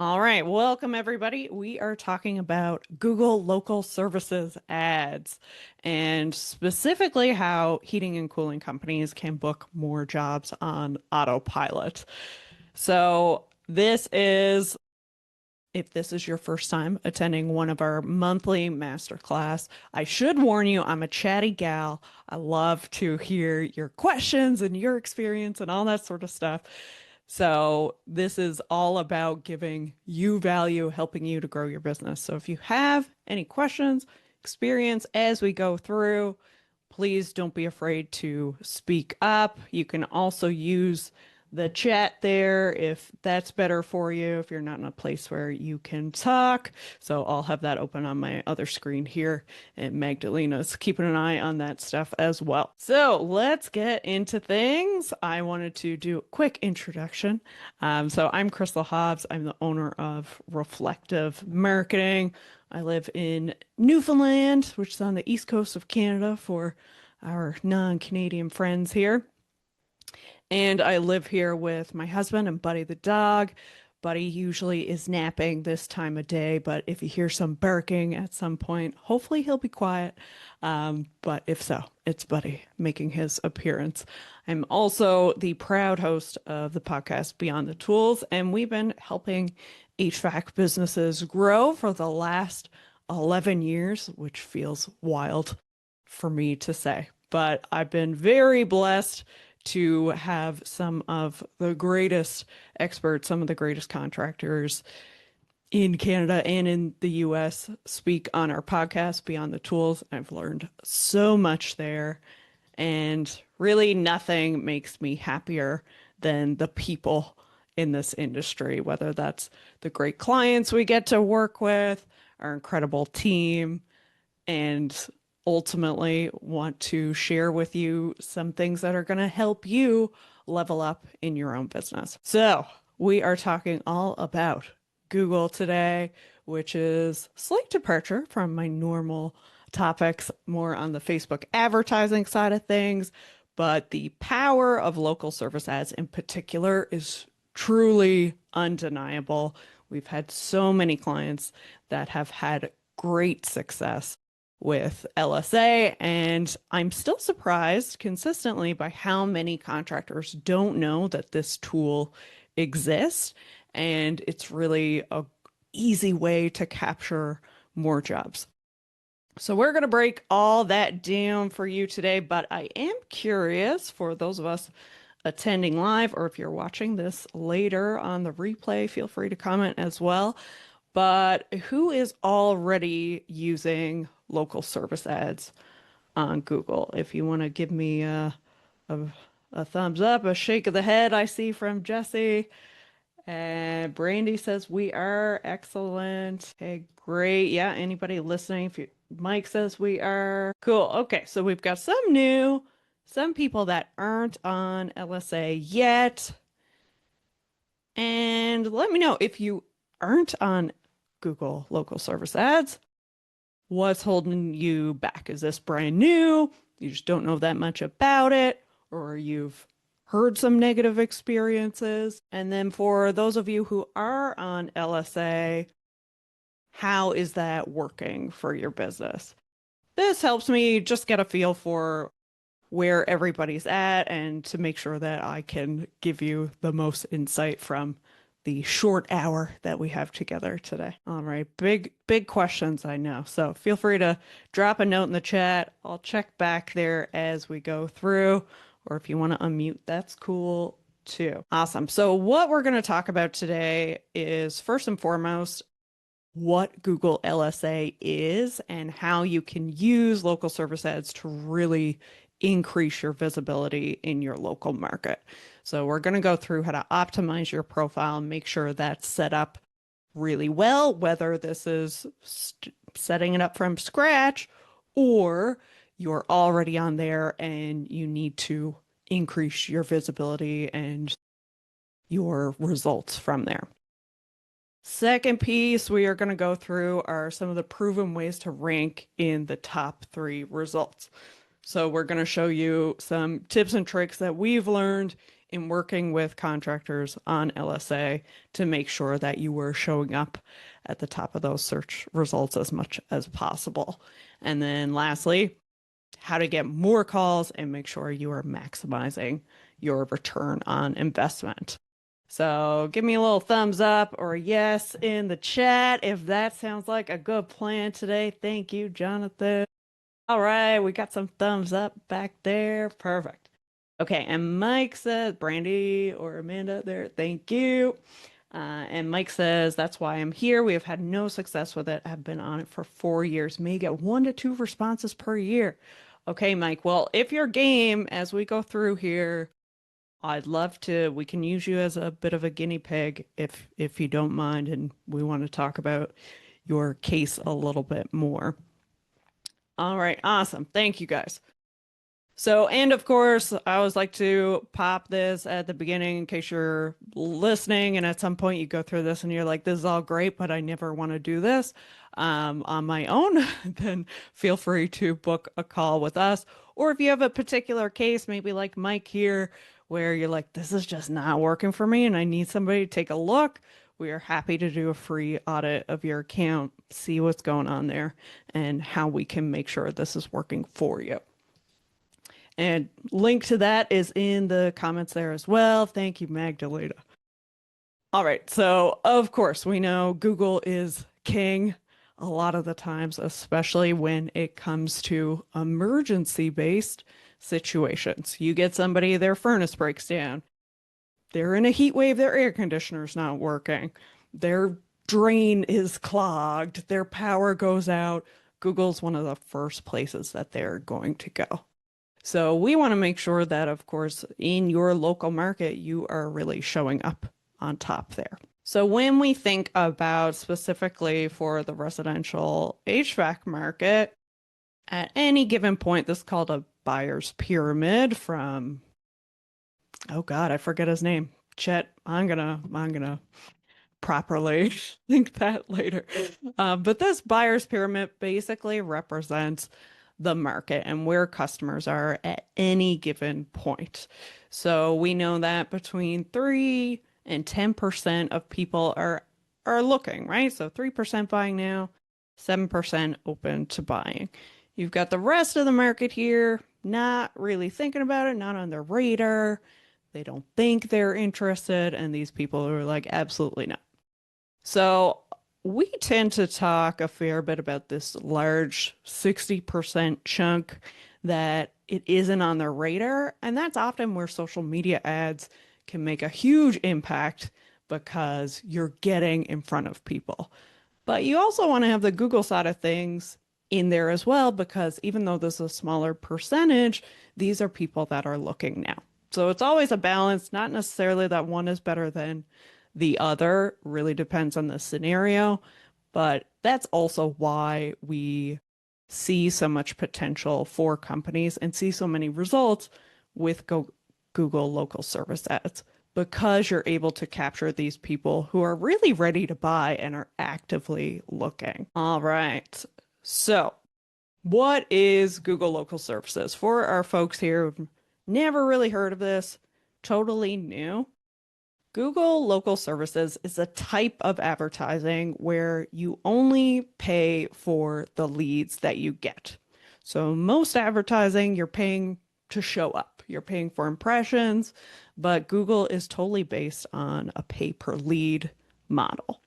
All right, welcome everybody. We are talking about Google local services ads and specifically how heating and cooling companies can book more jobs on autopilot. So, if this is your first time attending one of our monthly masterclass, I should warn you, I'm a chatty gal. I love to hear your questions and your experience and all that sort of stuff. So this is all about giving you value, helping you to grow your business. So if you have any questions, experience as we go through, please don't be afraid to speak up. You can also use the chat there if that's better for you, if you're not in a place where you can talk. So I'll have that open on my other screen here, and Magdalena's keeping an eye on that stuff as well. So let's get into things. I wanted to do a quick introduction. So I'm Crystal Hobbs. I'm the owner of Reflective Marketing. I live in Newfoundland, which is on the east coast of Canada for our non-Canadian friends here. And I live here with my husband and Buddy the dog. Buddy usually is napping this time of day, but if you hear some barking at some point, hopefully he'll be quiet. But if so, it's Buddy making his appearance. I'm also the proud host of the podcast Beyond the Tools, and we've been helping HVAC businesses grow for the last 11 years, which feels wild for me to say. But I've been very blessed to have some of the greatest experts, some of the greatest contractors in Canada and in the US speak on our podcast, Beyond the Tools. I've learned so much there. And really, nothing makes me happier than the people in this industry, whether that's the great clients we get to work with, our incredible team, and ultimately want to share with you some things that are going to help you level up in your own business. So, we are talking all about Google today, which is slight departure from my normal topics, more on the Facebook advertising side of things. But the power of local service ads in particular is truly undeniable. We've had so many clients that have had great success with LSA, and I'm still surprised consistently by how many contractors don't know that this tool exists, and it's really a easy way to capture more jobs. So we're going to break all that down for you today, but I am curious for those of us attending live, or if you're watching this later on the replay, feel free to comment as well. But who is already using local service ads on Google? If you want to give me a, a thumbs up, a shake of the head, I see from Jesse. And Brandy says we are excellent. Okay, great. Yeah, anybody listening? If you, Mike says we are cool. Okay, so we've got some people that aren't on LSA yet. And let me know if you aren't on Google local service ads. What's holding you back? Is this brand new? You just don't know that much about it, or you've heard some negative experiences. And then for those of you who are on LSA, how is that working for your business? This helps me just get a feel for where everybody's at and to make sure that I can give you the most insight from the short hour that we have together today. All right, big questions, I know. So feel free to drop a note in the chat. I'll check back there as we go through, or if you want to unmute, that's cool too. Awesome. So what we're going to talk about today is first and foremost what Google LSA is and how you can use local service ads to really increase your visibility in your local market. So we're going to go through how to optimize your profile and make sure that's set up really well, whether this is setting it up from scratch or you're already on there and you need to increase your visibility and your results from there. Second piece we are going to go through are some of the proven ways to rank in the top 3 results. So we're going to show you some tips and tricks that we've learned in working with contractors on LSA to make sure that you were showing up at the top of those search results as much as possible. And then lastly, how to get more calls and make sure you are maximizing your return on investment. So give me a little thumbs up or yes in the chat if that sounds like a good plan today. Thank you, Jonathan. All right, we got some thumbs up back there. Perfect. Okay, and Mike says, Brandy or Amanda there, thank you. And Mike says, that's why I'm here. We have had no success with it. I've been on it for 4 years. May get 1 to 2 responses per year. Okay, Mike. Well, if you're game as we go through here, I'd love to. We can use you as a bit of a guinea pig if you don't mind, and we want to talk about your case a little bit more. All right, awesome. Thank you guys. So, and of course, I always like to pop this at the beginning in case you're listening and at some point you go through this and you're like, this is all great, but I never want to do this on my own, then feel free to book a call with us. Or if you have a particular case, maybe like Mike here, where you're like, this is just not working for me and I need somebody to take a look, we are happy to do a free audit of your account, see what's going on there, and how we can make sure this is working for you. And link to that is in the comments there as well. Thank you, Magdalena. All right, so of course, we know Google is king a lot of the times, especially when it comes to emergency-based situations. You get somebody, their furnace breaks down. They're in a heat wave, their air conditioner's not working. Their drain is clogged, their power goes out. Google's one of the first places that they're going to go. So we want to make sure that, of course, in your local market, you are really showing up on top there. So when we think about specifically for the residential HVAC market, at any given point, this is called a buyer's pyramid from, oh God, I forget his name. Chet, I'm gonna properly think that later. But this buyer's pyramid basically represents the market and where customers are at any given point. So we know that between 3 and 10% of people are looking, right? So 3% buying now, 7% open to buying. You've got the rest of the market here, not really thinking about it, not on their radar. They don't think they're interested, and these people are like, absolutely not. So we tend to talk a fair bit about this large 60% chunk that it isn't on their radar. And that's often where social media ads can make a huge impact because you're getting in front of people. But you also want to have the Google side of things in there as well, because even though this is a smaller percentage, these are people that are looking now. So it's always a balance, not necessarily that one is better than the other, really depends on the scenario, but that's also why we see so much potential for companies and see so many results with Google local service ads, because you're able to capture these people who are really ready to buy and are actively looking. All right. So what is Google local services? For our folks here who've never really heard of this, totally new, Google local services is a type of advertising where you only pay for the leads that you get. So most advertising, you're paying to show up. You're paying for impressions, but Google is totally based on a pay per lead model.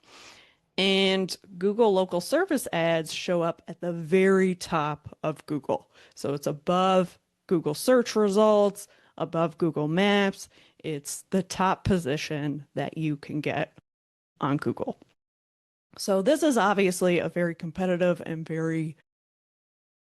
And Google local service ads show up at the very top of Google. So it's above Google search results, above Google Maps. It's the top position that you can get on Google. So this is obviously a very competitive and very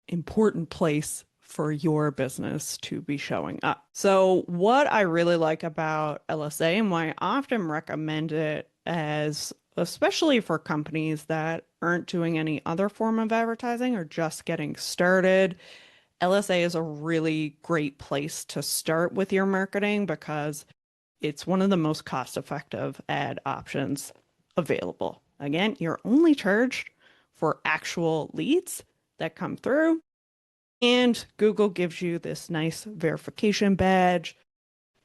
important place for your business to be showing up. So what I really like about LSA and why I often recommend it, as especially for companies that aren't doing any other form of advertising or just getting started, LSA is a really great place to start with your marketing because it's one of the most cost-effective ad options available. Again, you're only charged for actual leads that come through, and Google gives you this nice verification badge,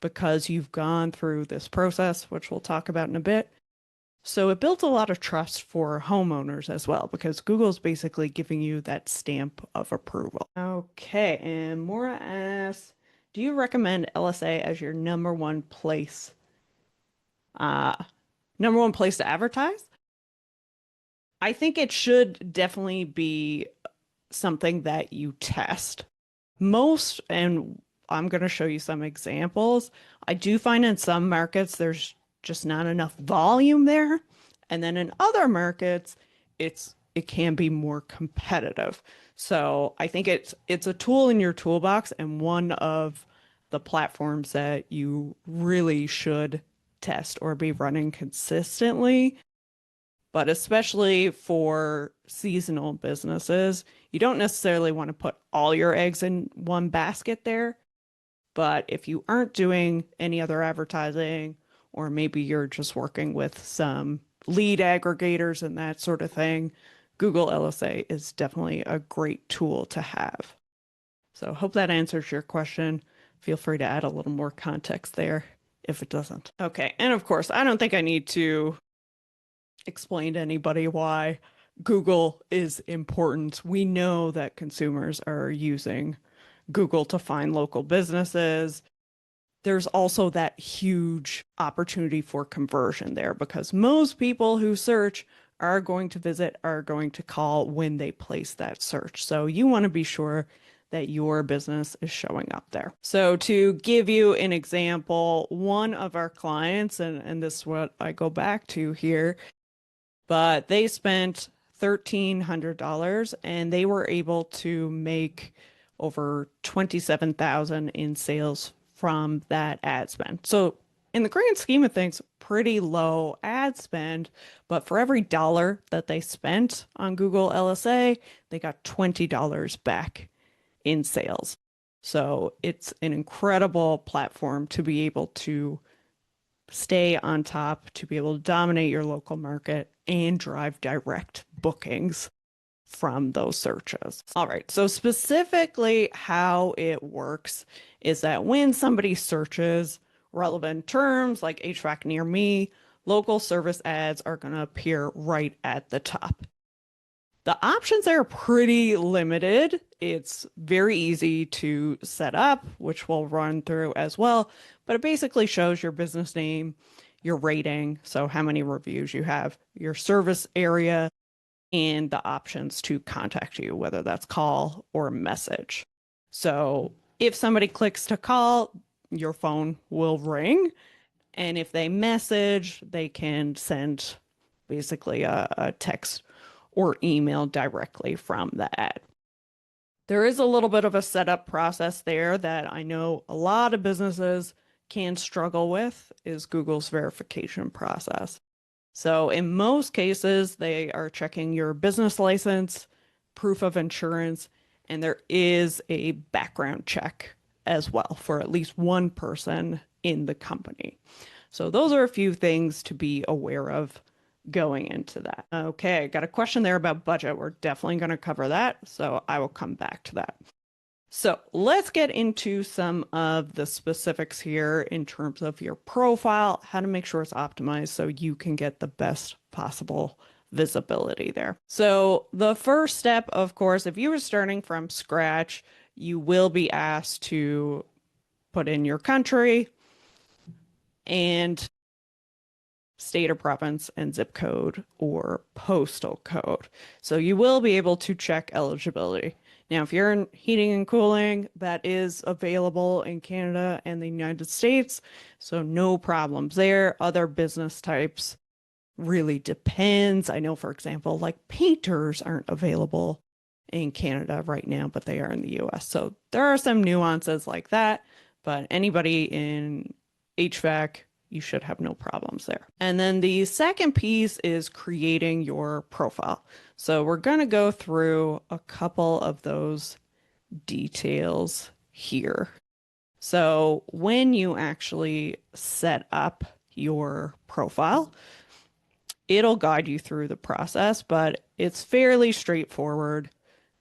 because you've gone through this process, which we'll talk about in a bit. So it builds a lot of trust for homeowners as well, because Google's basically giving you that stamp of approval. Okay, and Maura asks, do you recommend LSA as your uh, number one place to advertise? I think it should definitely be something that you test. Most, and I'm going to show you some examples. I do find in some markets there's just not enough volume there. And then in other markets, it can be more competitive. So I think it's a tool in your toolbox and one of the platforms that you really should test or be running consistently. But especially for seasonal businesses, you don't necessarily want to put all your eggs in one basket there. But if you aren't doing any other advertising, or maybe you're just working with some lead aggregators and that sort of thing, Google LSA is definitely a great tool to have. So hope that answers your question. Feel free to add a little more context there if it doesn't. Okay, and of course, I don't think I need to explain to anybody why Google is important. We know that consumers are using Google to find local businesses. There's also that huge opportunity for conversion there because most people who search are going to visit, are going to call when they place that search. So you want to be sure that your business is showing up there. So to give you an example, one of our clients, and this is what I go back to here, but they spent $1,300 and they were able to make over 27,000 in sales from that ad spend. So in the grand scheme of things, pretty low ad spend, but for every dollar that they spent on Google LSA, they got $20 back in sales. So it's an incredible platform to be able to stay on top, to be able to dominate your local market and drive direct bookings from those searches. All right, so specifically how it works is that when somebody searches relevant terms like HVAC near me, local service ads are going to appear right at the top. The options are pretty limited. It's very easy to set up, which we'll run through as well, but it basically shows your business name, your rating, so how many reviews you have, your service area, and the options to contact you, whether that's call or message. So if somebody clicks to call, your phone will ring. And if they message, they can send basically a text or email directly from the ad. There is a little bit of a setup process there that I know a lot of businesses can struggle with is Google's verification process. So in most cases, they are checking your business license, proof of insurance, and there is a background check as well for at least one person in the company. So those are a few things to be aware of going into that. Okay, got a question there about budget. We're definitely going to cover that, so I will come back to that. So let's get into some of the specifics here in terms of your profile, how to make sure it's optimized so you can get the best possible visibility there. So the first step, of course, if you were starting from scratch, you will be asked to put in your country and state or province and zip code or postal code. So you will be able to check eligibility. Now, if you're in heating and cooling, that is available in Canada and the United States, so no problems there. Other business types really depends. I know, for example, like painters aren't available in Canada right now, but they are in the US. So there are some nuances like that, but anybody in HVAC, you should have no problems there. And then the second piece is creating your profile. So we're going to go through a couple of those details here. So when you actually set up your profile, it'll guide you through the process, but it's fairly straightforward.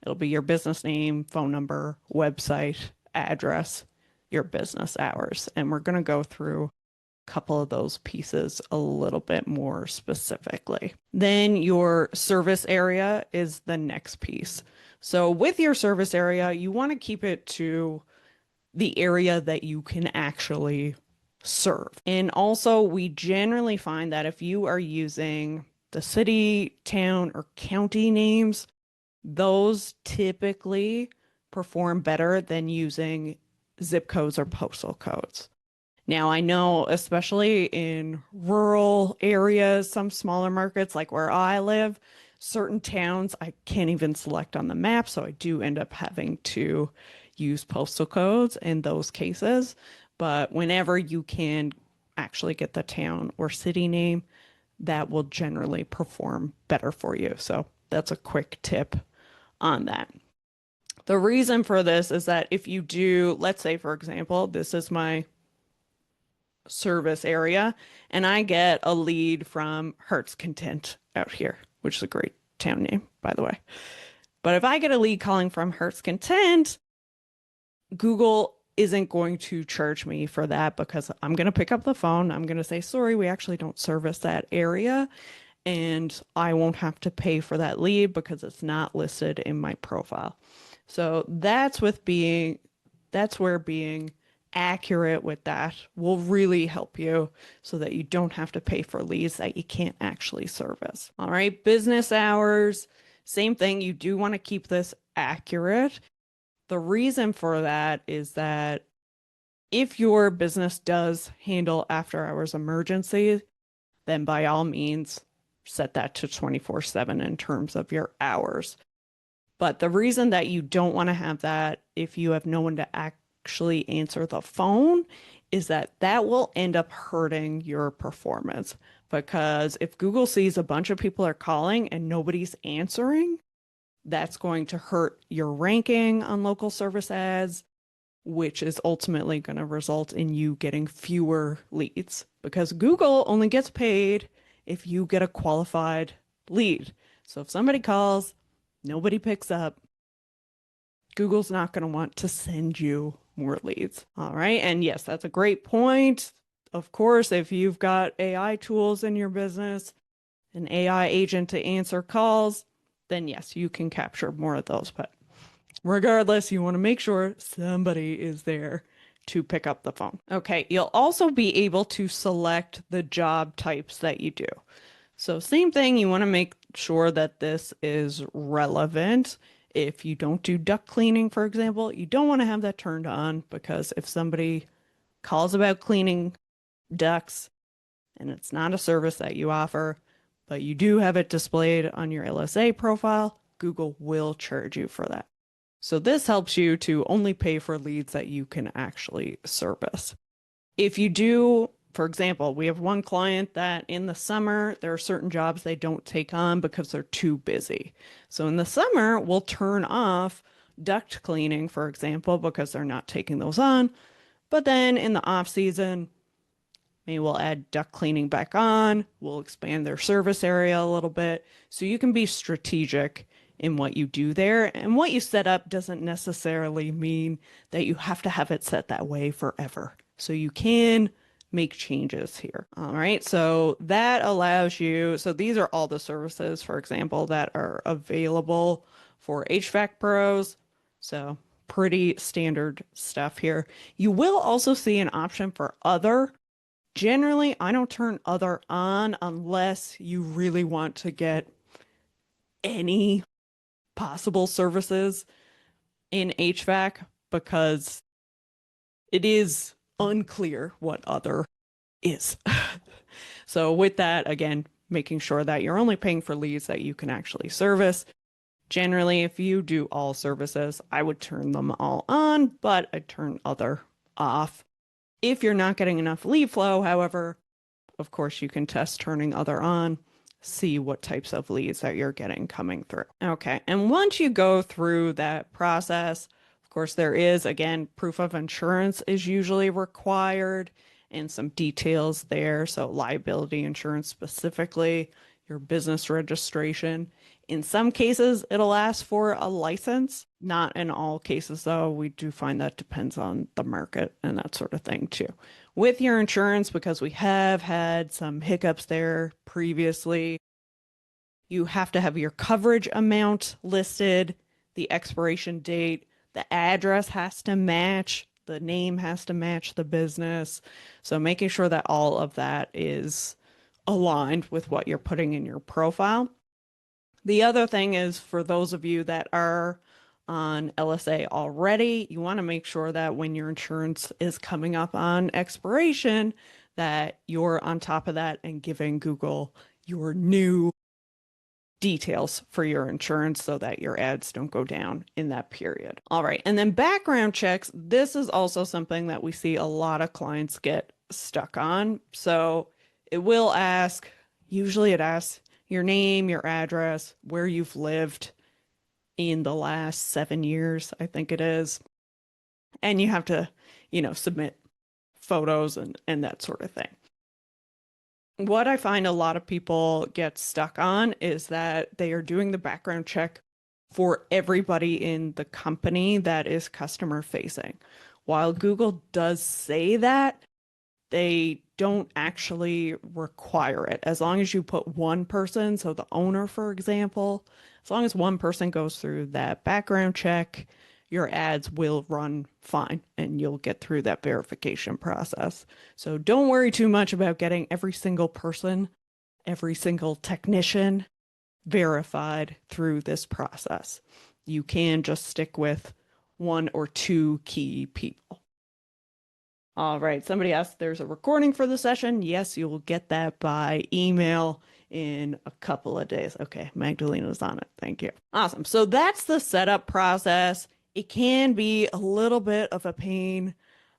It'll be your business name, phone number, website, address. your business hours. And we're going to go through a couple of those pieces a little bit more specifically. Then your service area is the next piece. So with your service area, you want to keep it to the area that you can actually serve. And also, we generally find that if you are using the city, town, or county names, those typically perform better than using zip codes or postal codes. Now, I know, especially in rural areas, some smaller markets like where I live, certain towns I can't even select on the map, so I do end up having to use postal codes in those cases. But whenever you can actually get the town or city name, that will generally perform better for you. So that's a quick tip on that. The reason for this is that if you do, let's say, for example, this is my service area, and I get a lead from Hertz Content out here, which is a great town name, by the way. But if I get a lead calling from Hertz Content, Google isn't going to charge me for that because I'm going to pick up the phone. I'm going to say, sorry, we actually don't service that area. And I won't have to pay for that lead because it's not listed in my profile. So that's where being accurate with that will really help you so that you don't have to pay for leads that you can't actually service. All right, business hours, same thing. You do want to keep this accurate. The reason for that is that if your business does handle after hours emergencies, then by all means, set that to 24/7 in terms of your hours. But the reason that you don't want to have that if you have no one to actually answer the phone is that that will end up hurting your performance. Because if Google sees a bunch of people are calling and nobody's answering, that's going to hurt your ranking on local service ads, which is ultimately going to result in you getting fewer leads because Google only gets paid if you get a qualified lead. So if somebody calls, nobody picks up, Google's not going to want to send you more leads. All right. And yes, that's a great point. Of course, if you've got AI tools in your business, an AI agent to answer calls, then yes, you can capture more of those. But regardless, you want to make sure somebody is there to pick up the phone. Okay, you'll also be able to select the job types that you do. So same thing, you want to make sure that this is relevant. If you don't do duct cleaning, for example, you don't want to have that turned on because if somebody calls about cleaning ducts and it's not a service that you offer, but you do have it displayed on your LSA profile, Google will charge you for that. So this helps you to only pay for leads that you can actually service. If you do, for example, we have one client that in the summer, there are certain jobs they don't take on because they're too busy. So in the summer, we'll turn off duct cleaning, for example, because they're not taking those on. But then in the off season, maybe we'll add duct cleaning back on. We'll expand their service area a little bit. So you can be strategic in what you do there. And what you set up doesn't necessarily mean that you have to have it set that way forever. So you can make changes here. All right. So that allows you, so these are all the services, for example, that are available for HVAC pros. So pretty standard stuff here. You will also see an option for other. Generally, I don't turn other on unless you really want to get any possible services in HVAC because it is unclear what other is. So with that, again, making sure that you're only paying for leads that you can actually service. Generally, if you do all services, I would turn them all on, but I turn other off. If you're not getting enough lead flow, however, of course, you can test turning other on, see what types of leads that you're getting coming through. Okay, and once you go through that process, of course, there is, again, proof of insurance is usually required and some details there. So liability insurance specifically, your business registration. In some cases, it'll ask for a license. Not in all cases, though. We do find that depends on the market and that sort of thing, too. With your insurance, because we have had some hiccups there previously, you have to have your coverage amount listed, the expiration date, the address has to match, the name has to match the business. So making sure that all of that is aligned with what you're putting in your profile. The other thing is for those of you that are on LSA already, you want to make sure that when your insurance is coming up on expiration, that you're on top of that and giving Google your new details for your insurance so that your ads don't go down in that period. All right. And then background checks. This is also something that we see a lot of clients get stuck on. So it will ask, usually it asks your name, your address, where you've lived in the last 7 years, I think it is. And you have to, submit photos and that sort of thing. What I find a lot of people get stuck on is that they are doing the background check for everybody in the company that is customer facing. While Google does say that, they don't actually require it. As long as you put one person, so the owner, for example, as long as one person goes through that background check, your ads will run fine and you'll get through that verification process. So don't worry too much about getting every single person, every single technician verified through this process. You can just stick with one or two key people. All right, somebody asked there's a recording for the session. Yes, you will get that by email in a couple of days. Okay, Magdalena's on it. Thank you. Awesome. So that's the setup process. It can be a little bit of a pain,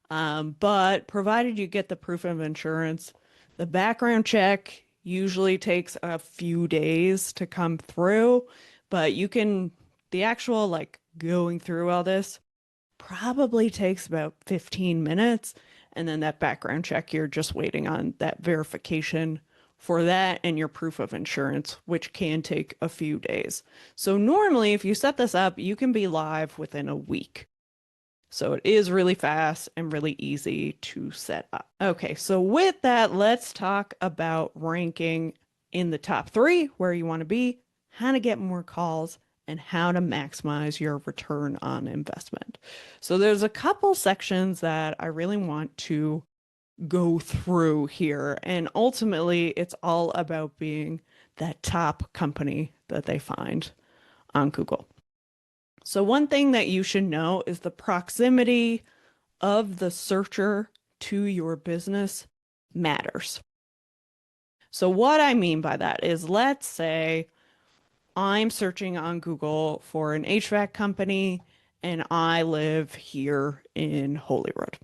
but provided you get the proof of insurance, the background check usually takes a few days to come through, but the actual going through all this probably takes about 15 minutes. And then that background check, you're just waiting on that verification for that and your proof of insurance, which can take a few days. So normally, if you set this up, you can be live within a week. So it is really fast and really easy to set up. Okay, so with that, let's talk about ranking in the top 3, where you want to be, how to get more calls, and how to maximize your return on investment. So there's a couple sections that I really want to go through here. And ultimately, it's all about being that top company that they find on Google. So one thing that you should know is the proximity of the searcher to your business matters. So what I mean by that is, let's say I'm searching on Google for an HVAC company and I live here in Holyrood,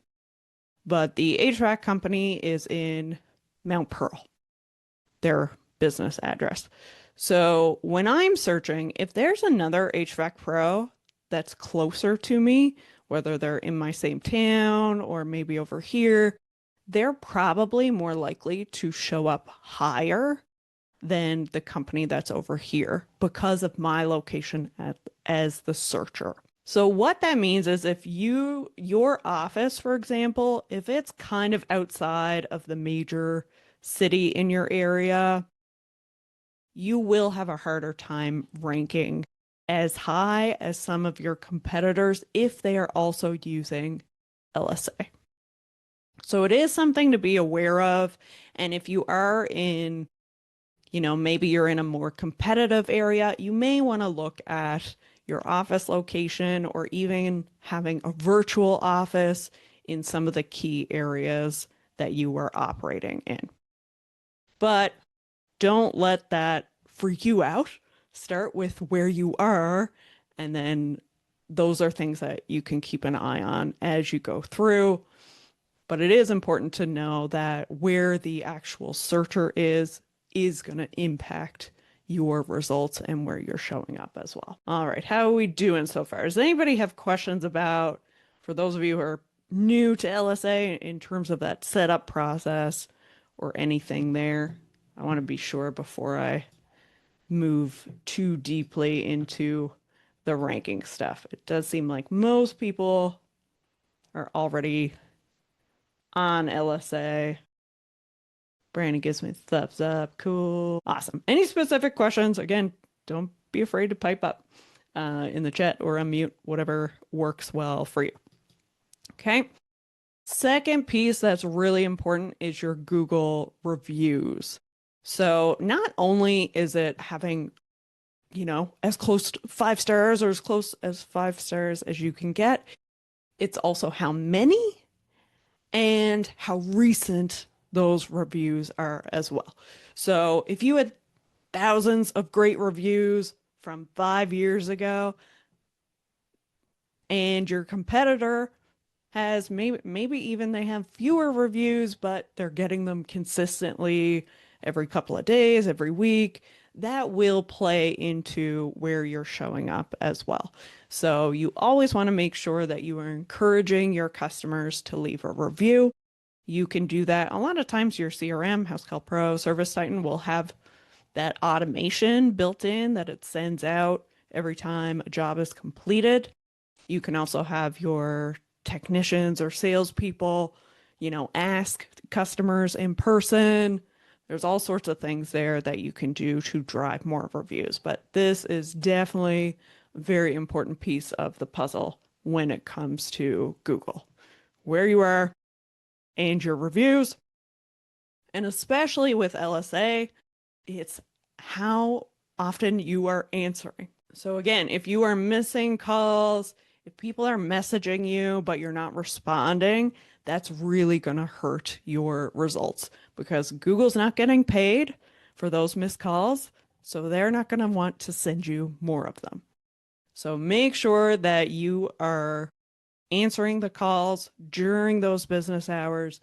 but the HVAC company is in Mount Pearl, their business address. So when I'm searching, if there's another HVAC pro that's closer to me, whether they're in my same town or maybe over here, they're probably more likely to show up higher than the company that's over here because of my location as the searcher. So what that means is if your office, for example, if it's kind of outside of the major city in your area, you will have a harder time ranking as high as some of your competitors if they are also using LSA. So it is something to be aware of. And if you are in, maybe you're in a more competitive area, you may want to look at your office location or even having a virtual office in some of the key areas that you are operating in. But don't let that freak you out. Start with where you are, and then those are things that you can keep an eye on as you go through. But it is important to know that where the actual searcher is going to impact your results and where you're showing up as well. All right, how are we doing so far? Does anybody have questions about, for those of you who are new to LSA, in terms of that setup process or anything there? I want to be sure before I move too deeply into the ranking stuff. It does seem like most people are already on LSA. Brandon gives me thumbs up. Cool. Awesome. Any specific questions? Again, don't be afraid to pipe up in the chat or unmute, whatever works well for you. Okay. Second piece that's really important is your Google reviews. So not only is it having, as close to 5 stars or as close as 5 stars as you can get, it's also how many and how recent those reviews are as well. So if you had thousands of great reviews from 5 years ago and your competitor has maybe even they have fewer reviews, but they're getting them consistently every couple of days, every week, that will play into where you're showing up as well. So you always want to make sure that you are encouraging your customers to leave a review. You can do that. A lot of times your CRM, House Call Pro, Service Titan will have that automation built in that it sends out every time a job is completed. You can also have your technicians or salespeople, ask customers in person. There's all sorts of things there that you can do to drive more reviews. But this is definitely a very important piece of the puzzle when it comes to Google, where you are and your reviews. And especially with LSA, it's how often you are answering. So again, if you are missing calls, if people are messaging you, but you're not responding, that's really going to hurt your results because Google's not getting paid for those missed calls. So they're not going to want to send you more of them. So make sure that you are answering the calls during those business hours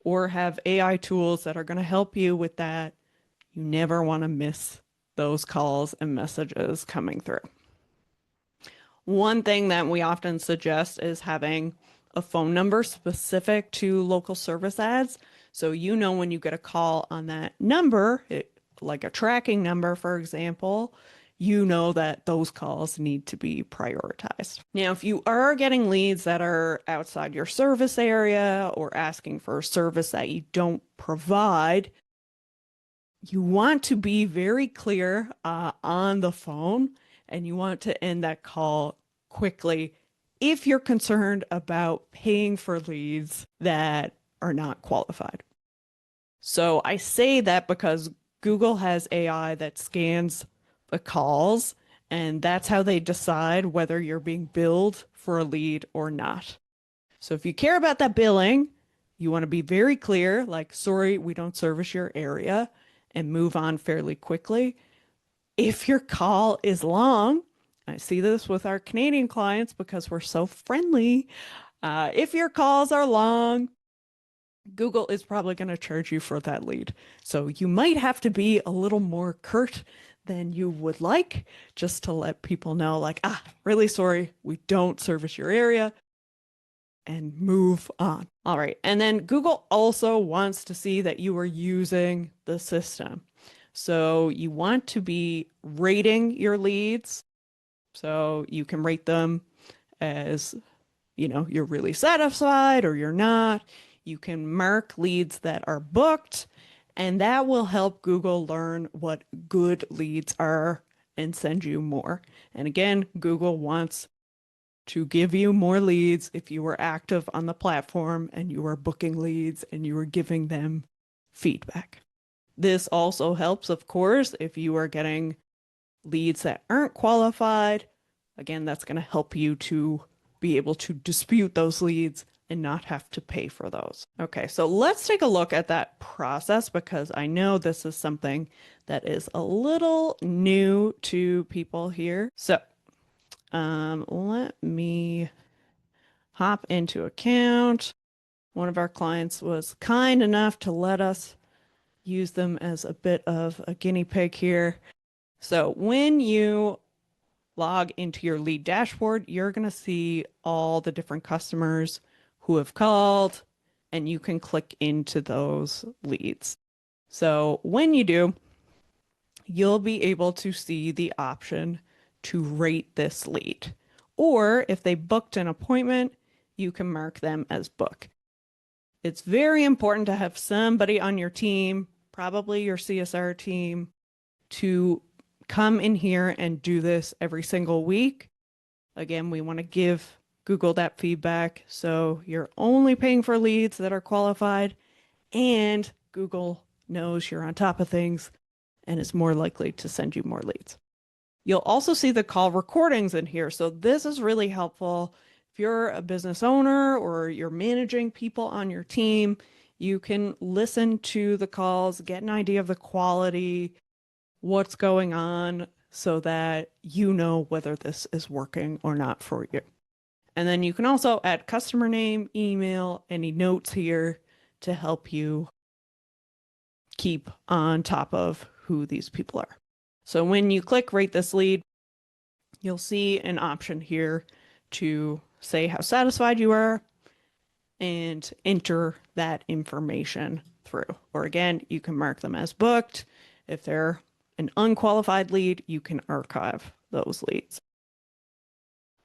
or have AI tools that are going to help you with that. You never want to miss those calls and messages coming through. One thing that we often suggest is having a phone number specific to local service ads. So when you get a call on that number, like a tracking number, for example, you know that those calls need to be prioritized. Now, if you are getting leads that are outside your service area or asking for a service that you don't provide, you want to be very clear on the phone and you want to end that call quickly if you're concerned about paying for leads that are not qualified. So I say that because Google has AI that scans the calls, and that's how they decide whether you're being billed for a lead or not. So if you care about that billing, you want to be very clear, like, sorry, we don't service your area, and move on fairly quickly. If your call is long, I see this with our Canadian clients because we're so friendly. If your calls are long, Google is probably going to charge you for that lead. So you might have to be a little more curt than you would like, just to let people know, like, really sorry, we don't service your area, and move on. All right. And then Google also wants to see that you are using the system. So you want to be rating your leads. So you can rate them as, you're really satisfied or you're not. You can mark leads that are booked, and that will help Google learn what good leads are and send you more. And again, Google wants to give you more leads if you were active on the platform and you were booking leads and you were giving them feedback. This also helps, of course, if you are getting leads that aren't qualified. Again, that's going to help you to be able to dispute those leads and not have to pay for those. Okay, so let's take a look at that process because I know this is something that is a little new to people here. So let me hop into account. One of our clients was kind enough to let us use them as a bit of a guinea pig here. So when you log into your lead dashboard, you're going to see all the different customers who have called, and you can click into those leads. So when you do, you'll be able to see the option to rate this lead. Or if they booked an appointment, you can mark them as booked. It's very important to have somebody on your team, probably your CSR team, to come in here and do this every single week. Again, we want to give Google that feedback. So you're only paying for leads that are qualified, and Google knows you're on top of things and is more likely to send you more leads. You'll also see the call recordings in here. So this is really helpful. If you're a business owner or you're managing people on your team, you can listen to the calls, get an idea of the quality, what's going on, so that you know whether this is working or not for you. And then you can also add customer name, email, any notes here to help you keep on top of who these people are. So when you click rate this lead, you'll see an option here to say how satisfied you are and enter that information through. Or again, you can mark them as booked. If they're an unqualified lead, you can archive those leads.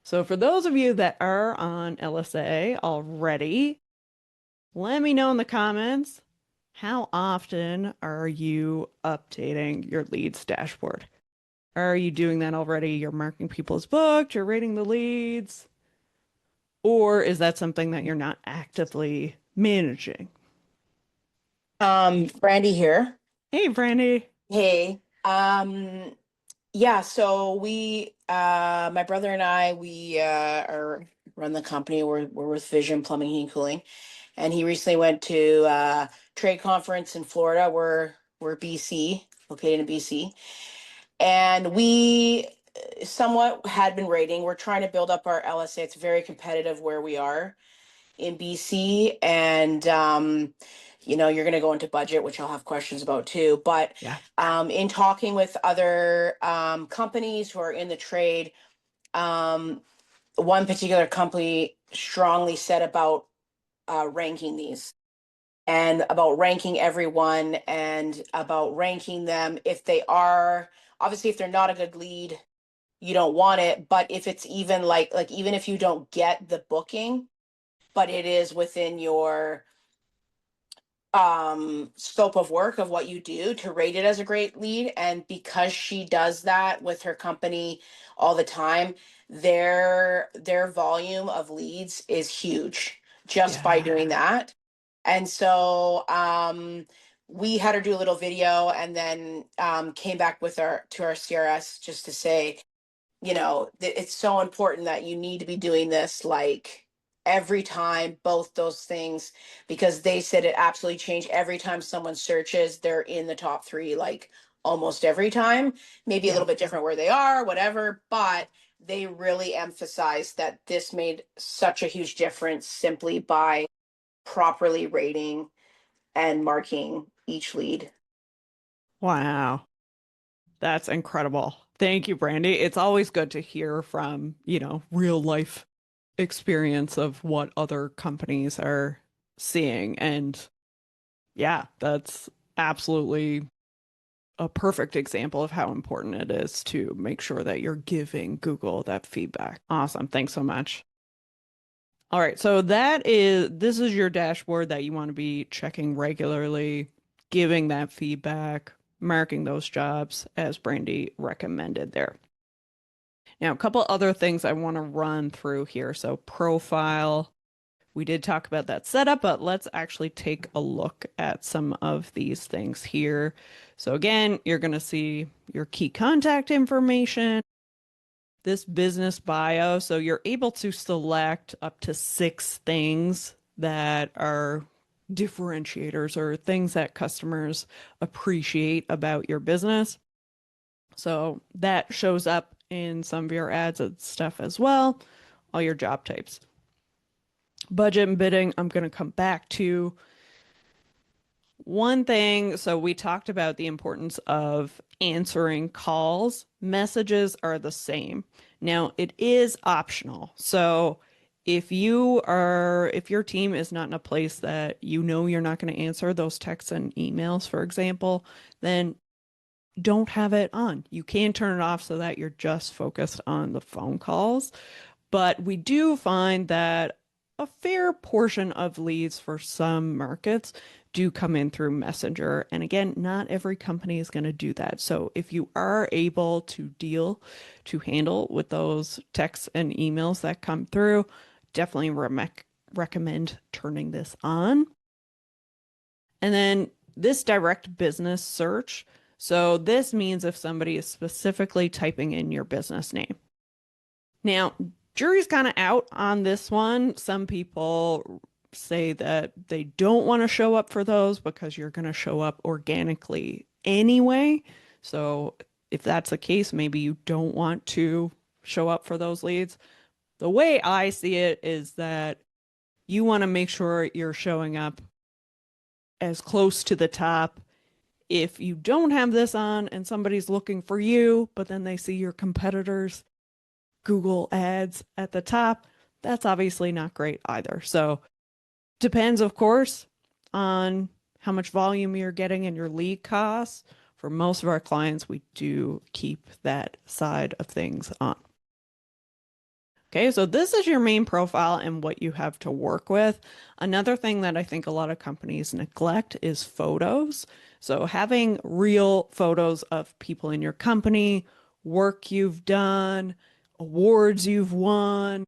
So for those of you that are on LSA already, let me know in the comments, how often are you updating your leads dashboard? Are you doing that already? You're marking people as booked, you're rating the leads, or is that something that you're not actively managing? Brandy here. Hey, Brandy. Hey. Yeah, so my brother and I, we are run the company. We're with Vision Plumbing, Heating, Cooling, and he recently went to trade conference in Florida. We're BC, located in BC, and we somewhat had been rating. We're trying to build up our LSA. It's very competitive where we are in BC, and you're going to go into budget, which I'll have questions about too. But Yeah. in talking with other companies who are in the trade, one particular company strongly said about ranking these and about ranking everyone and about ranking them if they are obviously if they're not a good lead, you don't want it. But if it's even like even if you don't get the booking, but it is within your scope of work of what you do, to rate it as a great lead. And because she does that with her company all the time, their volume of leads is huge just by Yeah. doing that. And so we had her do a little video and then came back with our CRS just to say, it's so important that you need to be doing this like every time, both those things, because they said it absolutely changed. Every time someone searches, they're in the top three, like almost every time, maybe a Yeah. little bit different where they are, whatever, but they really emphasized that this made such a huge difference simply by properly rating and marking each lead. Wow. That's incredible. Thank you, Brandy. It's always good to hear from, real life experience of what other companies are seeing. And yeah, that's absolutely a perfect example of how important it is to make sure that you're giving Google that feedback. Awesome. Thanks so much. All right, so this is your dashboard that you want to be checking regularly, giving that feedback, marking those jobs as Brandy recommended there. Now, a couple other things I want to run through here. So profile, we did talk about that setup, but let's actually take a look at some of these things here. So again, you're going to see your key contact information, this business bio. So you're able to select up to 6 things that are differentiators or things that customers appreciate about your business. So that shows up in some of your ads and stuff as well, all your job types. Budget and bidding, I'm going to come back to. One thing, so we talked about the importance of answering calls. Messages are the same. Now, it is optional. So if your team is not in a place that you know you're not going to answer those texts and emails, for example, then don't have it on. You can turn it off so that you're just focused on the phone calls. But we do find that a fair portion of leads for some markets do come in through Messenger. And again, not every company is going to do that. So if you are able to handle with those texts and emails that come through, definitely recommend turning this on. And then this direct business search. So this means if somebody is specifically typing in your business name. Now, jury's kind of out on this one. Some people say that they don't want to show up for those because you're going to show up organically anyway. So if that's the case, maybe you don't want to show up for those leads. The way I see it is that you want to make sure you're showing up as close to the top. If you don't have this on and somebody's looking for you, but then they see your competitors' Google ads at the top, that's obviously not great either. So depends, of course, on how much volume you're getting and your lead costs. For most of our clients, we do keep that side of things on. Okay, so this is your main profile and what you have to work with. Another thing that I think a lot of companies neglect is photos. So having real photos of people in your company, work you've done, awards you've won,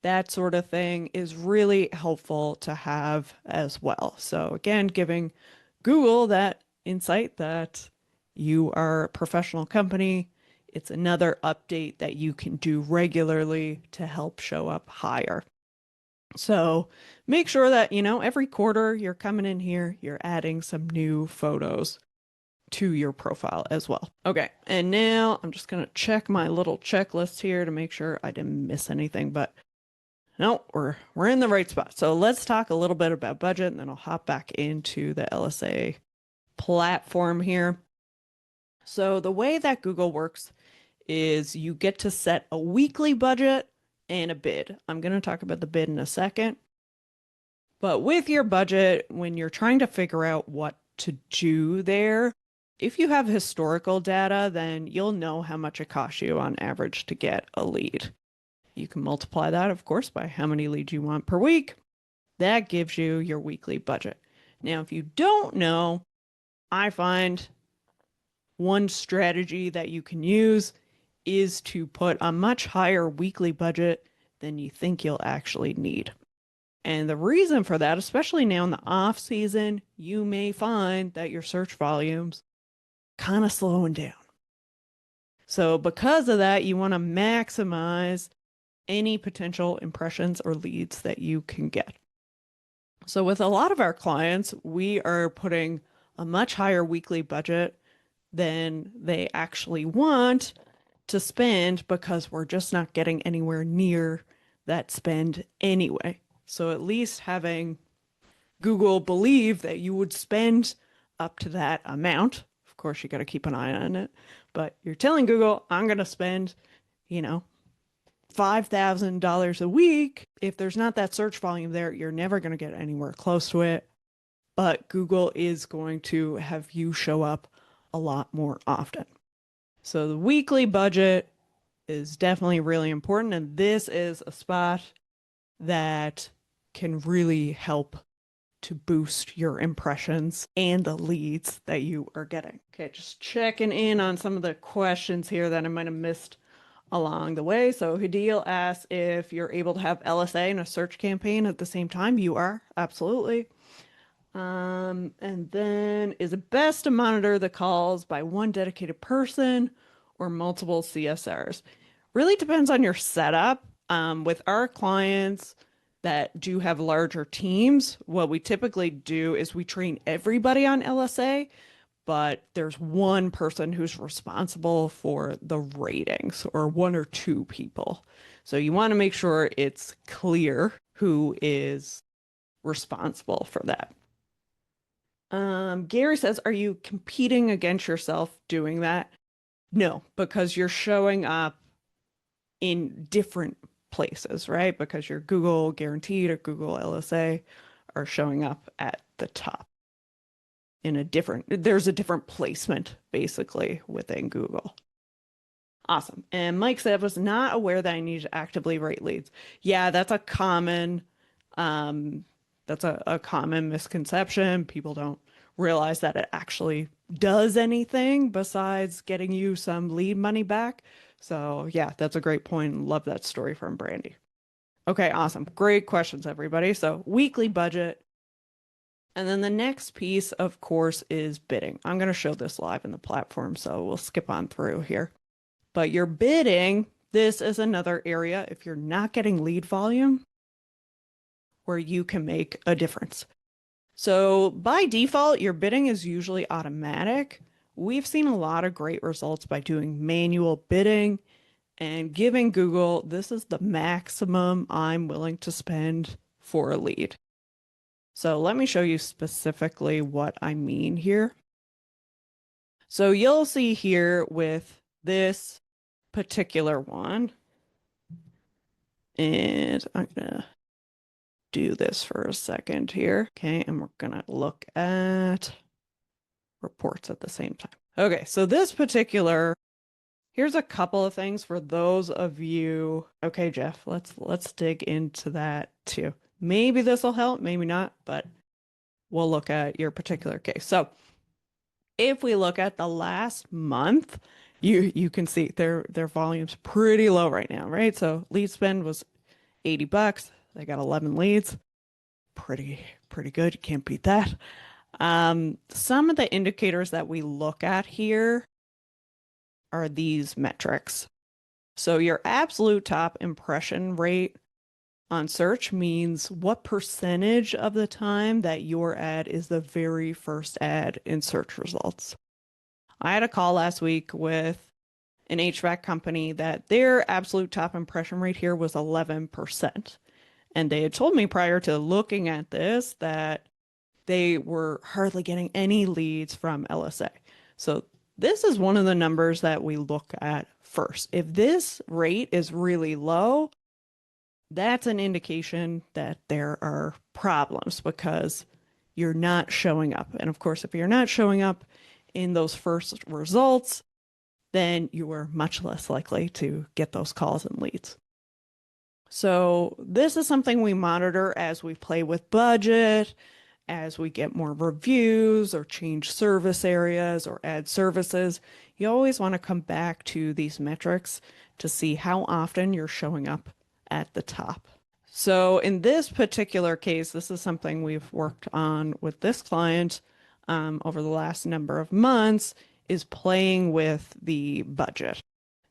that sort of thing is really helpful to have as well. So again, giving Google that insight that you are a professional company. It's another update that you can do regularly to help show up higher. So make sure that, every quarter you're coming in here, you're adding some new photos to your profile as well. Okay, and now I'm just going to check my little checklist here to make sure I didn't miss anything, but no, we're in the right spot. So let's talk a little bit about budget, and then I'll hop back into the LSA platform here. So the way that Google works is you get to set a weekly budget and a bid. I'm going to talk about the bid in a second. But with your budget, when you're trying to figure out what to do there, if you have historical data, then you'll know how much it costs you on average to get a lead. You can multiply that, of course, by how many leads you want per week. That gives you your weekly budget. Now, if you don't know, I find one strategy that you can use is to put a much higher weekly budget than you think you'll actually need. And the reason for that, especially now in the off season, you may find that your search volumes kind of slowing down. So because of that, you want to maximize any potential impressions or leads that you can get. So with a lot of our clients, we are putting a much higher weekly budget than they actually want to spend because we're just not getting anywhere near that spend anyway. So at least having Google believe that you would spend up to that amount. Of course, you got to keep an eye on it, but you're telling Google, I'm going to spend, $5,000 a week. If there's not that search volume there, you're never going to get anywhere close to it. But Google is going to have you show up a lot more often. So the weekly budget is definitely really important. And this is a spot that can really help to boost your impressions and the leads that you are getting. Okay, just checking in on some of the questions here that I might have missed along the way. So Hadil asks if you're able to have LSA and a search campaign at the same time. You are, absolutely. And then is it best to monitor the calls by one dedicated person or multiple CSRs? Really depends on your setup. With our clients that do have larger teams, what we typically do is we train everybody on LSA, but there's one person who's responsible for the ratings or one or two people. So you want to make sure it's clear who is responsible for that. Gary says, are you competing against yourself doing that? No, because you're showing up in different places, right? Because your Google Guaranteed or Google LSA are showing up at the top in a different, there's a different placement basically within Google. Awesome. And Mike said, was not aware that I need to actively rate leads. Yeah, um, that's a common misconception. People don't realize that it actually does anything besides getting you some lead money back. So yeah, that's a great point. Love that story from Brandy. Okay, awesome. Great questions, everybody. So weekly budget. And then the next piece, of course, is bidding. I'm going to show this live in the platform, so we'll skip on through here. But your bidding, this is another area, if you're not getting lead volume, where you can make a difference. So by default, your bidding is usually automatic. We've seen a lot of great results by doing manual bidding and giving Google, this is the maximum I'm willing to spend for a lead. So let me show you specifically what I mean here. So you'll see here with this particular one, and I'm gonna do this for a second here. Okay, and we're gonna look at reports at the same time. Okay, so this particular, here's a couple of things for those of you. Okay, Jeff, let's dig into that too. Maybe this will help, maybe not, but we'll look at your particular case. So if we look at the last month, you can see their volume's pretty low right now, right? So lead spend was $80. They got 11 leads. Pretty good. You can't beat that. Some of the indicators that we look at here are these metrics. So your absolute top impression rate on search means what percentage of the time that your ad is the very first ad in search results. I had a call last week with an HVAC company that their absolute top impression rate here was 11%. And they had told me prior to looking at this that they were hardly getting any leads from LSA. So this is one of the numbers that we look at first. If this rate is really low, that's an indication that there are problems because you're not showing up. And of course, if you're not showing up in those first results, then you are much less likely to get those calls and leads. So this is something we monitor as we play with budget, as we get more reviews or change service areas or add services. You always want to come back to these metrics to see how often you're showing up at the top. So in this particular case, this is something we've worked on with this client over the last number of months, is playing with the budget.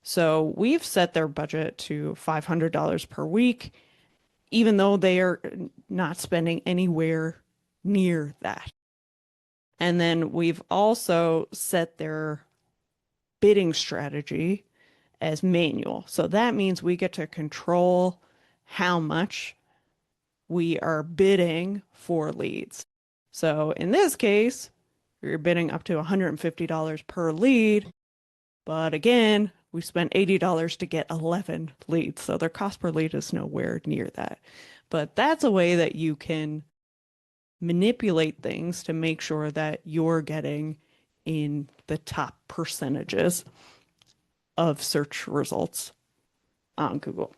So we've set their budget to $500 per week, even though they are not spending anywhere near that. And then we've also set their bidding strategy as manual. So that means we get to control how much we are bidding for leads. So in this case, you're bidding up to $150 per lead. But again, we spent $80 to get 11 leads. So their cost per lead is nowhere near that. But that's a way that you can manipulate things to make sure that you're getting in the top percentages of search results on Google.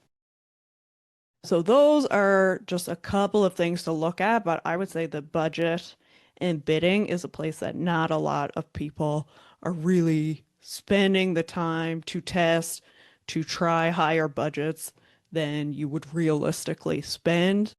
So those are just a couple of things to look at, but I would say the budget and bidding is a place that not a lot of people are really spending the time to test, to try higher budgets than you would realistically spend.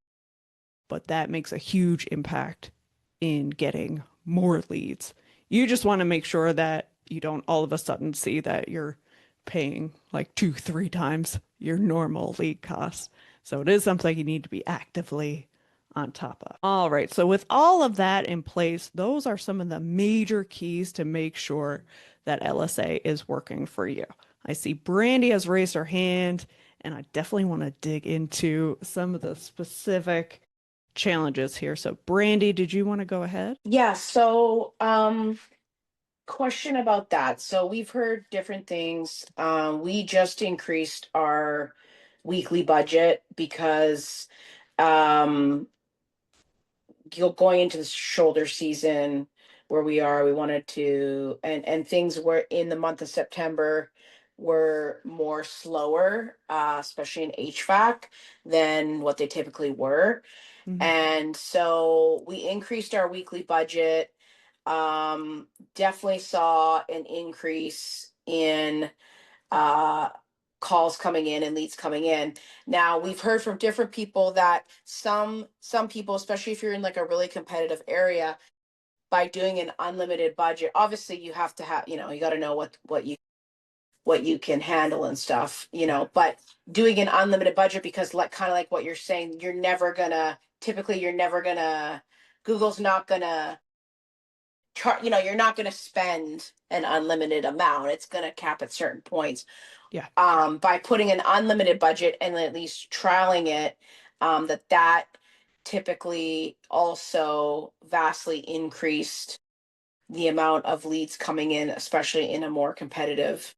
But that makes a huge impact in getting more leads. You just want to make sure that you don't all of a sudden see that you're paying like 2, 3 times your normal lead costs. So it is something you need to be actively on top of. All right. So with all of that in place, those are some of the major keys to make sure that LSA is working for you. I see Brandy has raised her hand, and I definitely want to dig into some of the specific challenges here. So Brandy, did you want to go ahead? Yeah, so question about that. So we've heard different things. We just increased our weekly budget because um going into the shoulder season where we wanted to, and things were in the month of September were more slower, especially in HVAC than what they typically were. Mhm. And so we increased our weekly budget. Definitely saw an increase in uh, calls coming in and leads coming in. Now we've heard from different people that some people, especially if you're in like a really competitive area, by doing an unlimited budget, obviously you have to have, you got to know what you can handle and stuff, Yeah. but doing an unlimited budget, because like kind of like what you're saying, you're never gonna Google's not gonna you're not gonna spend an unlimited amount. It's gonna cap at certain points. Yeah. By putting an unlimited budget and at least trialing it, that typically also vastly increased the amount of leads coming in, especially in a more competitive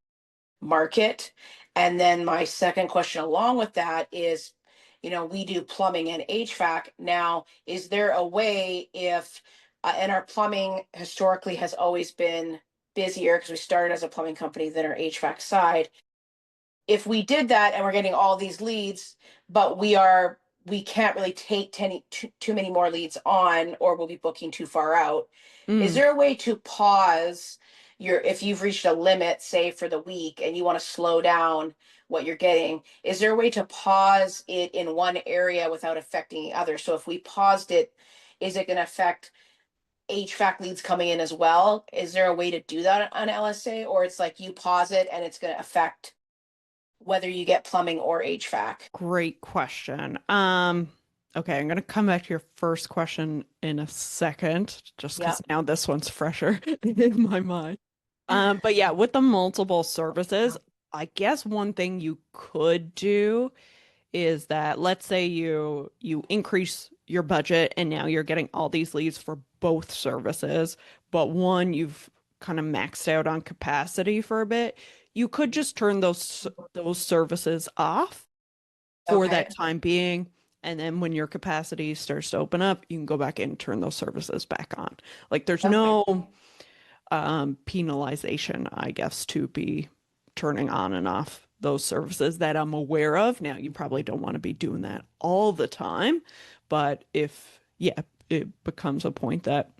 market. And then my second question along with that is, we do plumbing and HVAC. Now, is there a way if, and our plumbing historically has always been busier because we started as a plumbing company than our HVAC side. If we did that and we're getting all these leads, but we can't really take too many more leads on, or we'll be booking too far out. Is Mm. there a way to pause if you've reached a limit, say for the week, and you want to slow down what you're getting? Is there a way to pause it in one area without affecting the other? So if we paused it, is it going to affect HVAC leads coming in as well? Is there a way to do that on LSA, or it's like you pause it and it's going to affect whether you get plumbing or HVAC? Great question. Okay, I'm gonna come back to your first question in a second, just Yeah. because now this one's fresher in my mind. But yeah, with the multiple services, I guess one thing you could do is that let's say you increase your budget and now you're getting all these leads for both services, but one you've kind of maxed out on capacity for a bit. You could just turn those services off for Okay. that time being. And then when your capacity starts to open up, you can go back in and turn those services back on. Like there's Okay. no penalization, I guess, to be turning on and off those services that I'm aware of. Now, you probably don't want to be doing that all the time, but if, yeah, it becomes a point that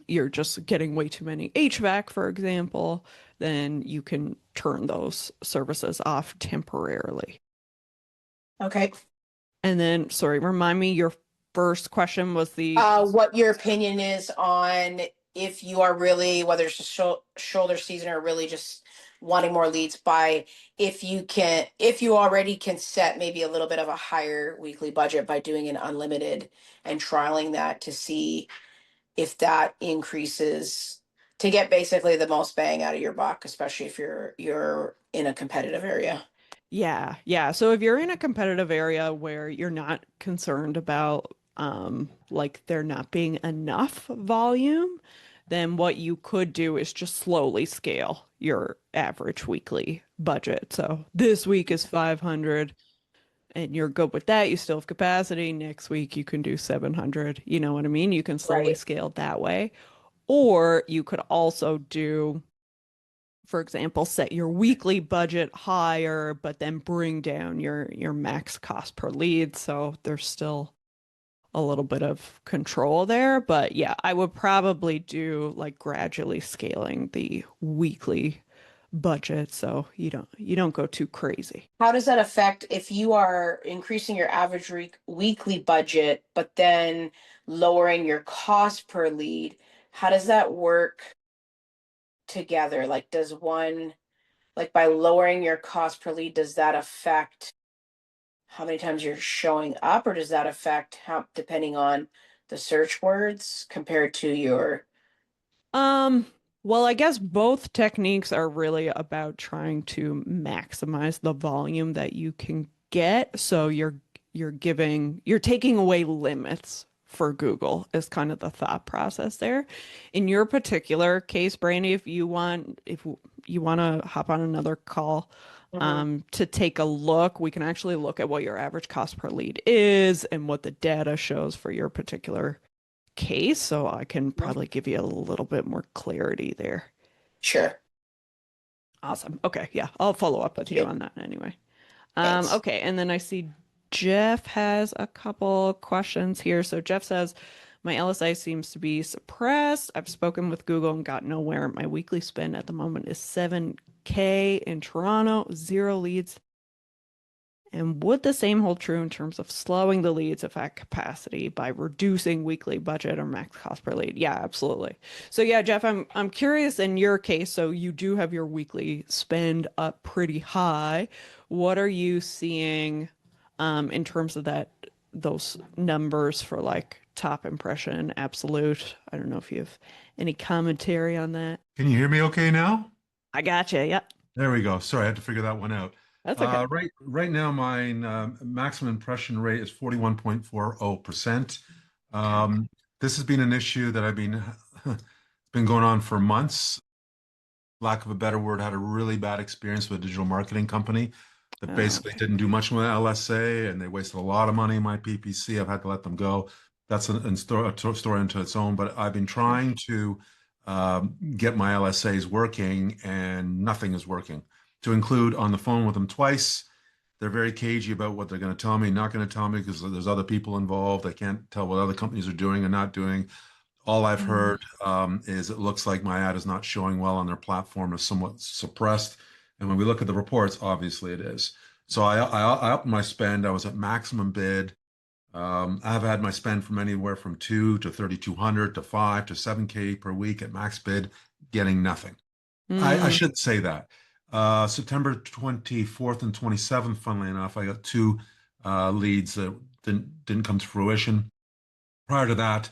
you're just getting way too many HVAC, for example, then you can turn those services off temporarily. Okay. And then, sorry, remind me, your first question was the What your opinion is on if you are really, whether it's just shoulder season or really just wanting more leads, by if you already can set maybe a little bit of a higher weekly budget by doing an unlimited and trialing that to see if that increases, to get basically the most bang out of your buck, especially if you're in a competitive area. Yeah, yeah. So if you're in a competitive area where you're not concerned about like there not being enough volume, then what you could do is just slowly scale your average weekly budget. So this week is 500 and you're good with that. You still have capacity. Next week you can do 700. You know what I mean? You can slowly Right. scale that way. Or you could also do, for example, set your weekly budget higher, but then bring down your max cost per lead. So there's still a little bit of control there. But yeah, I would probably do like gradually scaling the weekly budget so you don't go too crazy. How does that affect if you are increasing your average weekly budget, but then lowering your cost per lead? How does that work together? Like, like by lowering your cost per lead, does that affect how many times you're showing up, or does that affect how, depending on the search words compared to your, Um, well, I guess both techniques are really about trying to maximize the volume that you can get. So you're taking away limits for Google is kind of the thought process there. In your particular case, Brandy, if you want to hop on another call Hmm. to take a look, we can actually look at what your average cost per lead is and what the data shows for your particular case. So I can probably give you a little bit more clarity there. Sure. Awesome. Okay. Yeah. I'll follow up with Thank you you. on that anyway. Thanks. Okay. And then I see Jeff has a couple questions here. So Jeff says, my LSI seems to be suppressed. I've spoken with Google and got nowhere. My weekly spend at the moment is 7K in Toronto, zero leads. And would the same hold true in terms of slowing the leads if at capacity by reducing weekly budget or max cost per lead? Yeah, absolutely. So yeah, Jeff, I'm curious in your case, so you do have your weekly spend up pretty high. What are you seeing in terms of that those numbers for like top impression, absolute? I don't know if you have any commentary on that. Can you hear me okay now? I gotcha. Yep. There we go. Sorry, I had to figure that one out. That's okay. Right now, my maximum impression rate is 41.40%. Okay. This has been an issue that I've been it's been going on for months. Lack of a better word, had a really bad experience with a digital marketing company that basically Okay. didn't do much with LSA, and they wasted a lot of money in my PPC. I've had to let them go. That's a story into its own. But I've been Sure. trying to get my LSAs working, and nothing is working. To include on the phone with them twice, they're very cagey about what they're going to tell me, not going to tell me because there's other people involved. I can't tell what other companies are doing and not doing. All I've Mm. heard is it looks like my ad is not showing well on their platform, is somewhat suppressed. And when we look at the reports, obviously it is. So I upped my spend. I was at maximum bid. I've had my spend from anywhere from 2 to 3,200 to 5 to 7K per week at max bid, getting nothing. I Mm. should say that. September 24th and 27th, funnily enough, I got two leads that didn't come to fruition. Prior to that,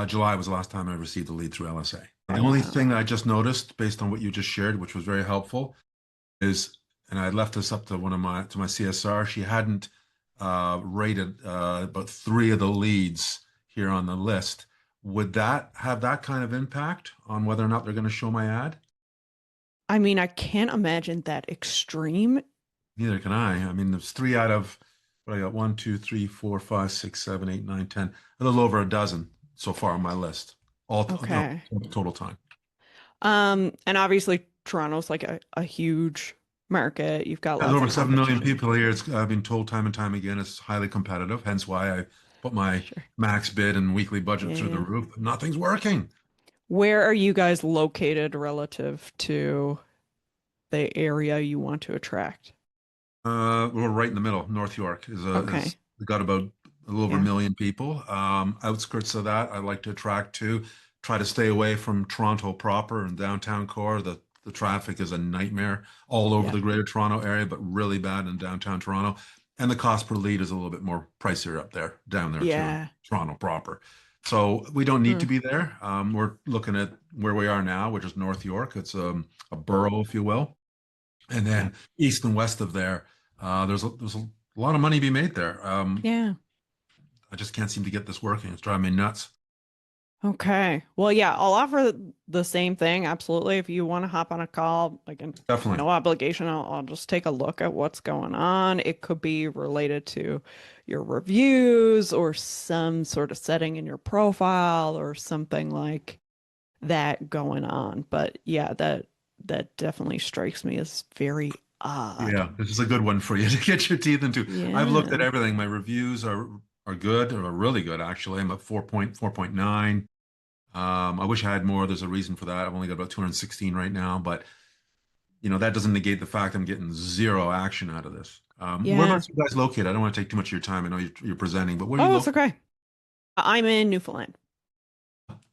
July was the last time I received a lead through LSA. The only Wow. thing I just noticed, based on what you just shared, which was very helpful, is, and I left this up to my CSR. She hadn't rated about three of the leads here on the list. Would that have that kind of impact on whether or not they're going to show my ad? I mean, I can't imagine that extreme. Neither can I. I mean, there's three out of what I got: one, two, three, four, five, six, seven, eight, nine, 10, a little over a dozen so far on my list. Okay. Total time. And obviously Toronto's like a huge market. You've got There's lots over of 7 million competition. people here. I've been told time and time again it's highly competitive, hence why I put my Sure. max bid and weekly budget through the Yeah. roof, but nothing's working. Where are you guys located relative to the area you want to attract? We're right in the middle. North York is Okay. got about a little over a Yeah. million people. Outskirts of that, I like to attract to. Try to stay away from Toronto proper and downtown core. The traffic is a nightmare all over Yeah. the Greater Toronto area, but really bad in downtown Toronto. And the cost per lead is a little bit more pricier up there, down there too, in Yeah. Toronto proper. So we don't need Hmm. to be there. We're looking at where we are now, which is North York. It's a borough, if you will. And Yeah. then east and west of there, there's a lot of money to be made there. Yeah. I just can't seem to get this working. It's driving me nuts. Okay. Well, yeah, I'll offer the same thing. Absolutely. If you want to hop on a call, again, Definitely. no obligation. I'll just take a look at what's going on. It could be related to your reviews or some sort of setting in your profile or something like that going on. But yeah, that definitely strikes me as very odd. Yeah, this is a good one for you to get your teeth into. I've looked at Yeah. everything. My reviews are good, or really good actually. I'm at 4.9. I wish I had more. There's a reason for that. I've only got about 216 right now, but that doesn't negate the fact I'm getting zero action out of this. Yeah. Whereabouts are you guys located? I don't want to take too much of your time. I know you're presenting, but where are you Oh, it's located? okay. I'm in Newfoundland.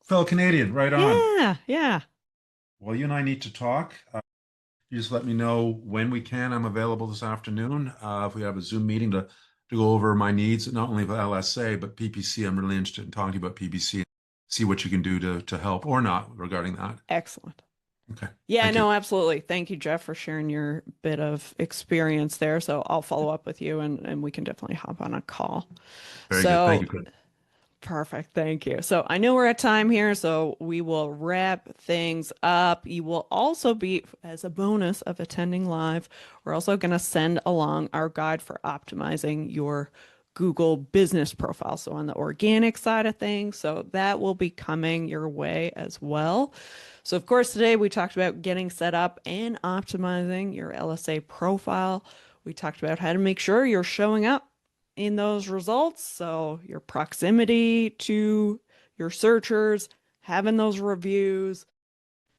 Fellow Canadian, right on. Yeah. Yeah. Well, you and I need to talk. You just let me know when we can. I'm available this afternoon. If we have a Zoom meeting to go over my needs, not only for LSA, but PPC. I'm really interested in talking to you about PPC, see what you can do to help or not regarding that. Excellent. Okay. Yeah, Thank you. no, absolutely. Thank you, Jeff, for sharing your bit of experience there. So I'll follow up with you and we can definitely hop on a call. Very good. Thank you, So Chris. Perfect. Thank you. So I know we're at time here, so we will wrap things up. You will also be, as a bonus of attending live, we're also going to send along our guide for optimizing your Google business profile. So on the organic side of things, so that will be coming your way as well. So of course, today we talked about getting set up and optimizing your LSA profile. We talked about how to make sure you're showing up in those results. So your proximity to your searchers, having those reviews,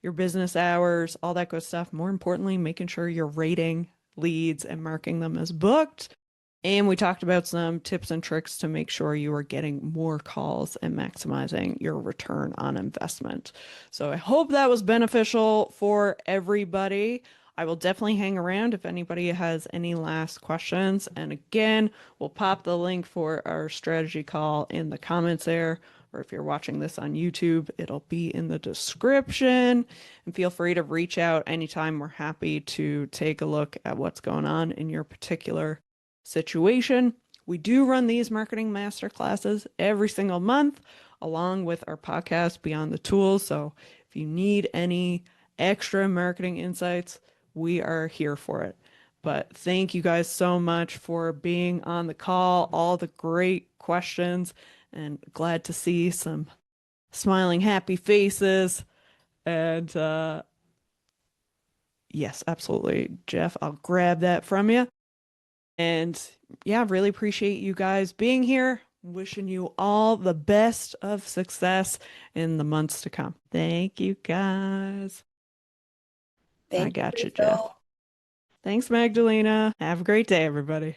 your business hours, all that good stuff. More importantly, making sure you're rating leads and marking them as booked. And we talked about some tips and tricks to make sure you are getting more calls and maximizing your return on investment. So I hope that was beneficial for everybody. I will definitely hang around if anybody has any last questions. And again, we'll pop the link for our strategy call in the comments there. Or if you're watching this on YouTube, it'll be in the description. And feel free to reach out anytime. We're happy to take a look at what's going on in your particular situation. We do run these marketing master classes every single month, along with our podcast, Beyond the Tools. So if you need any extra marketing insights, we are here for it. But thank you guys so much for being on the call, all the great questions, and glad to see some smiling, happy faces. And yes, absolutely, Jeff, I'll grab that from you. And yeah, really appreciate you guys being here. Wishing you all the best of success in the months to come. Thank you guys. I Thank you, got you, Jeff. Rachel. Thanks, Magdalena. Have a great day, everybody.